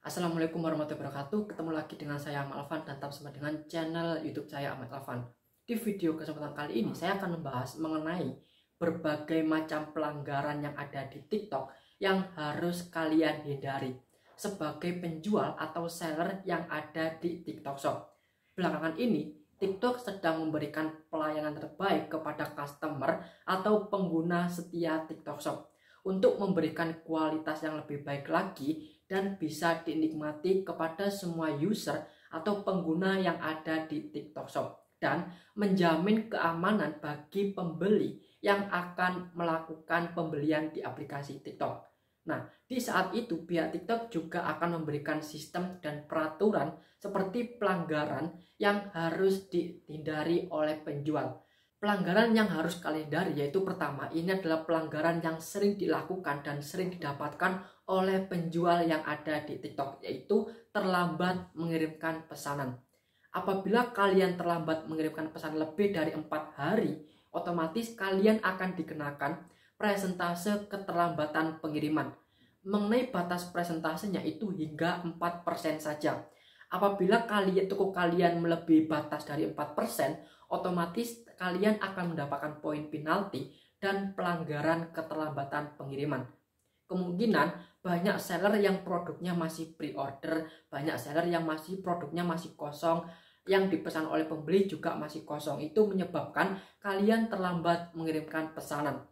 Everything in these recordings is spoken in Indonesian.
Assalamualaikum warahmatullahi wabarakatuh. Ketemu lagi dengan saya Ahmad Alvan dan tetap bersama dengan channel YouTube saya Ahmad Alvan. Di video kesempatan kali ini saya akan membahas mengenai berbagai macam pelanggaran yang ada di TikTok yang harus kalian hindari sebagai penjual atau seller yang ada di TikTok Shop. Belakangan ini TikTok sedang memberikan pelayanan terbaik kepada customer atau pengguna setia TikTok Shop untuk memberikan kualitas yang lebih baik lagi dan bisa dinikmati kepada semua user atau pengguna yang ada di TikTok Shop dan menjamin keamanan bagi pembeli yang akan melakukan pembelian di aplikasi TikTok. Nah, di saat itu pihak TikTok juga akan memberikan sistem dan peraturan seperti pelanggaran yang harus dihindari oleh penjual. Pelanggaran yang harus kalian hindari yaitu pertama, ini adalah pelanggaran yang sering dilakukan dan sering didapatkan oleh penjual yang ada di TikTok, yaitu terlambat mengirimkan pesanan. Apabila kalian terlambat mengirimkan pesan lebih dari 4 hari, otomatis kalian akan dikenakan persentase keterlambatan pengiriman. Mengenai batas persentasenya itu hingga 4% saja. Apabila toko kalian melebihi batas dari 4%, otomatis kalian akan mendapatkan poin penalti dan pelanggaran keterlambatan pengiriman. Kemungkinan banyak seller yang produknya masih pre-order, banyak seller yang produknya masih kosong, yang dipesan oleh pembeli juga masih kosong. Itu menyebabkan kalian terlambat mengirimkan pesanan.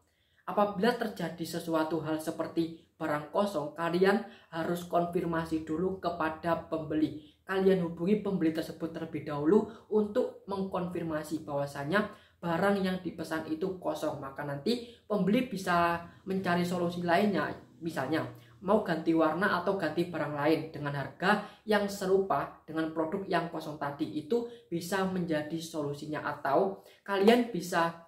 Apabila terjadi sesuatu hal seperti barang kosong, kalian harus konfirmasi dulu kepada pembeli. Kalian hubungi pembeli tersebut terlebih dahulu untuk mengkonfirmasi bahwasanya barang yang dipesan itu kosong. Maka nanti pembeli bisa mencari solusi lainnya, misalnya mau ganti warna atau ganti barang lain dengan harga yang serupa dengan produk yang kosong tadi. Itu bisa menjadi solusinya, atau kalian bisa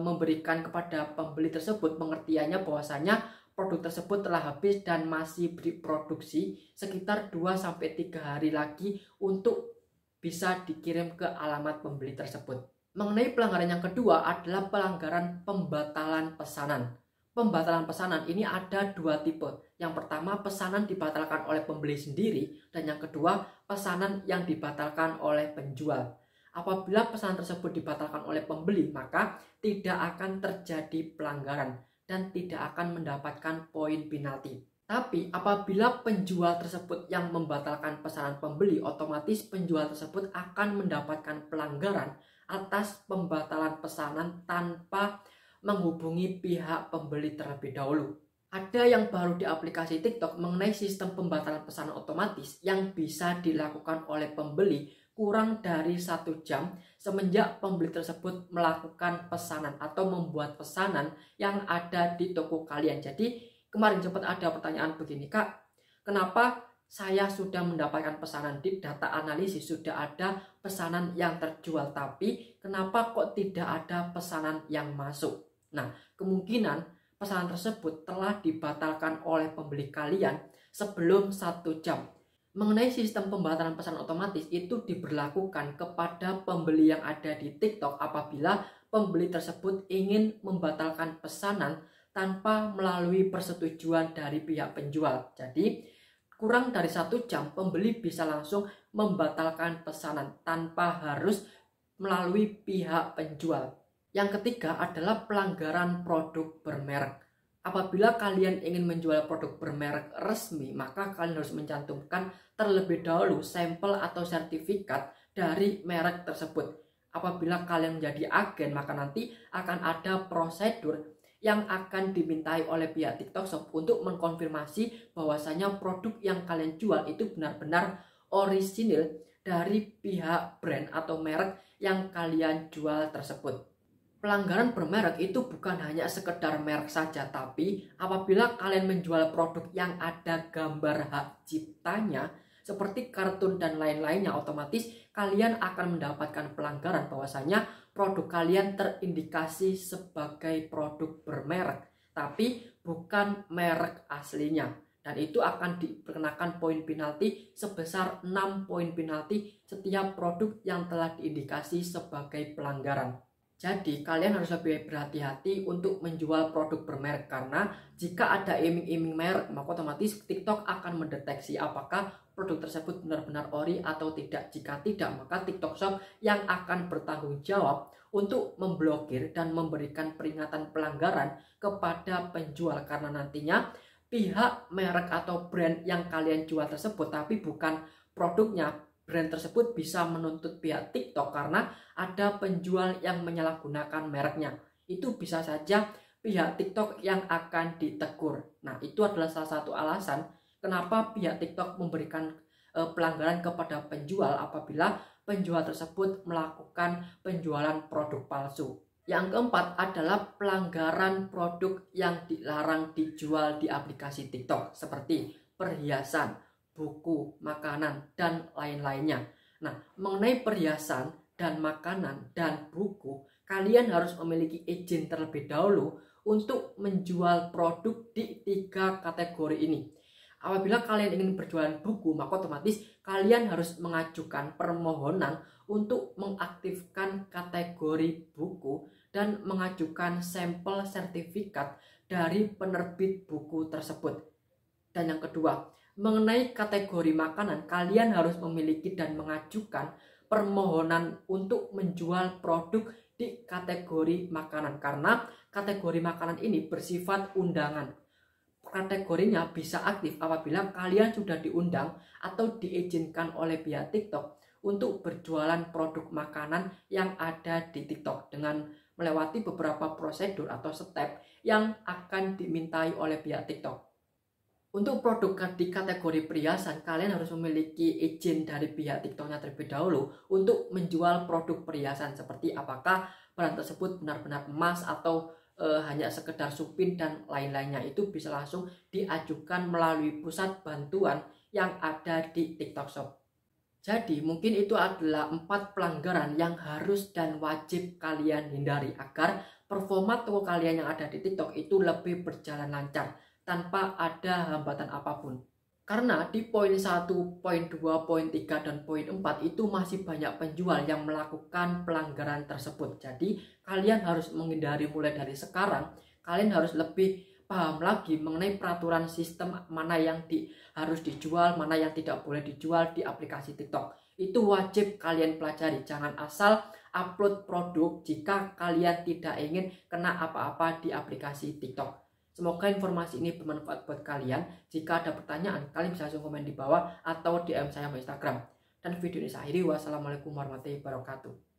memberikan kepada pembeli tersebut pengertiannya bahwasanya produk tersebut telah habis dan masih diproduksi sekitar 2-3 hari lagi untuk bisa dikirim ke alamat pembeli tersebut. Mengenai pelanggaran yang kedua adalah pelanggaran pembatalan pesanan. Pembatalan pesanan ini ada 2 tipe. Yang pertama, pesanan dibatalkan oleh pembeli sendiri, dan yang kedua, pesanan yang dibatalkan oleh penjual. Apabila pesanan tersebut dibatalkan oleh pembeli, maka tidak akan terjadi pelanggaran dan tidak akan mendapatkan poin penalti. Tapi apabila penjual tersebut yang membatalkan pesanan pembeli, otomatis penjual tersebut akan mendapatkan pelanggaran atas pembatalan pesanan tanpa menghubungi pihak pembeli terlebih dahulu. Ada yang baru di aplikasi TikTok mengenai sistem pembatalan pesanan otomatis yang bisa dilakukan oleh pembeli kurang dari 1 jam semenjak pembeli tersebut melakukan pesanan atau membuat pesanan yang ada di toko kalian. Jadi kemarin sempat ada pertanyaan begini, Kak, kenapa saya sudah mendapatkan pesanan di data analisis, sudah ada pesanan yang terjual, tapi kenapa kok tidak ada pesanan yang masuk? Nah, kemungkinan pesanan tersebut telah dibatalkan oleh pembeli kalian sebelum 1 jam. Mengenai sistem pembatalan pesanan otomatis itu diberlakukan kepada pembeli yang ada di TikTok apabila pembeli tersebut ingin membatalkan pesanan tanpa melalui persetujuan dari pihak penjual. Jadi kurang dari 1 jam pembeli bisa langsung membatalkan pesanan tanpa harus melalui pihak penjual. Yang ketiga adalah pelanggaran produk bermerek. Apabila kalian ingin menjual produk bermerek resmi, maka kalian harus mencantumkan terlebih dahulu sampel atau sertifikat dari merek tersebut. Apabila kalian menjadi agen, maka nanti akan ada prosedur yang akan dimintai oleh pihak TikTok Shop untuk mengkonfirmasi bahwasanya produk yang kalian jual itu benar-benar orisinil dari pihak brand atau merek yang kalian jual tersebut. Pelanggaran bermerek itu bukan hanya sekedar merek saja, tapi apabila kalian menjual produk yang ada gambar hak ciptanya seperti kartun dan lain-lainnya, otomatis kalian akan mendapatkan pelanggaran bahwasanya produk kalian terindikasi sebagai produk bermerek tapi bukan merek aslinya, dan itu akan dikenakan poin penalti sebesar 6 poin penalti setiap produk yang telah diindikasi sebagai pelanggaran. Jadi kalian harus lebih berhati-hati untuk menjual produk bermerek, karena jika ada iming-iming merek maka otomatis TikTok akan mendeteksi apakah produk tersebut benar-benar ori atau tidak. Jika tidak, maka TikTok Shop yang akan bertanggung jawab untuk memblokir dan memberikan peringatan pelanggaran kepada penjual, karena nantinya pihak merek atau brand yang kalian jual tersebut tapi bukan produknya, brand tersebut bisa menuntut pihak TikTok karena ada penjual yang menyalahgunakan mereknya. Itu bisa saja pihak TikTok yang akan ditegur. Nah, itu adalah salah satu alasan kenapa pihak TikTok memberikan pelanggaran kepada penjual apabila penjual tersebut melakukan penjualan produk palsu. Yang keempat adalah pelanggaran produk yang dilarang dijual di aplikasi TikTok seperti perhiasan, buku, makanan, dan lain-lainnya. Nah, mengenai perhiasan dan makanan dan buku, kalian harus memiliki izin terlebih dahulu untuk menjual produk di 3 kategori ini. Apabila kalian ingin berjualan buku, maka otomatis kalian harus mengajukan permohonan untuk mengaktifkan kategori buku dan mengajukan sampel sertifikat dari penerbit buku tersebut. Dan yang kedua, mengenai kategori makanan, kalian harus memiliki dan mengajukan permohonan untuk menjual produk di kategori makanan, karena kategori makanan ini bersifat undangan. Kategorinya bisa aktif apabila kalian sudah diundang atau diizinkan oleh pihak TikTok untuk berjualan produk makanan yang ada di TikTok dengan melewati beberapa prosedur atau step yang akan dimintai oleh pihak TikTok. Untuk produk di kategori perhiasan, kalian harus memiliki izin dari pihak TikToknya terlebih dahulu untuk menjual produk perhiasan, seperti apakah barang tersebut benar-benar emas atau hanya sekedar supin dan lain-lainnya. Itu bisa langsung diajukan melalui pusat bantuan yang ada di TikTok Shop. Jadi mungkin itu adalah 4 pelanggaran yang harus dan wajib kalian hindari agar performa toko kalian yang ada di TikTok itu lebih berjalan lancar tanpa ada hambatan apapun. Karena di poin 1, poin 2, poin 3, dan poin 4 itu masih banyak penjual yang melakukan pelanggaran tersebut. Jadi kalian harus menghindari mulai dari sekarang. Kalian harus lebih paham lagi mengenai peraturan sistem mana yang harus dijual, mana yang tidak boleh dijual di aplikasi TikTok. Itu wajib kalian pelajari. Jangan asal upload produk jika kalian tidak ingin kena apa-apa di aplikasi TikTok. Semoga informasi ini bermanfaat buat kalian. Jika ada pertanyaan, kalian bisa langsung komen di bawah atau DM saya di Instagram. Dan video ini saya akhiri. Wassalamualaikum warahmatullahi wabarakatuh.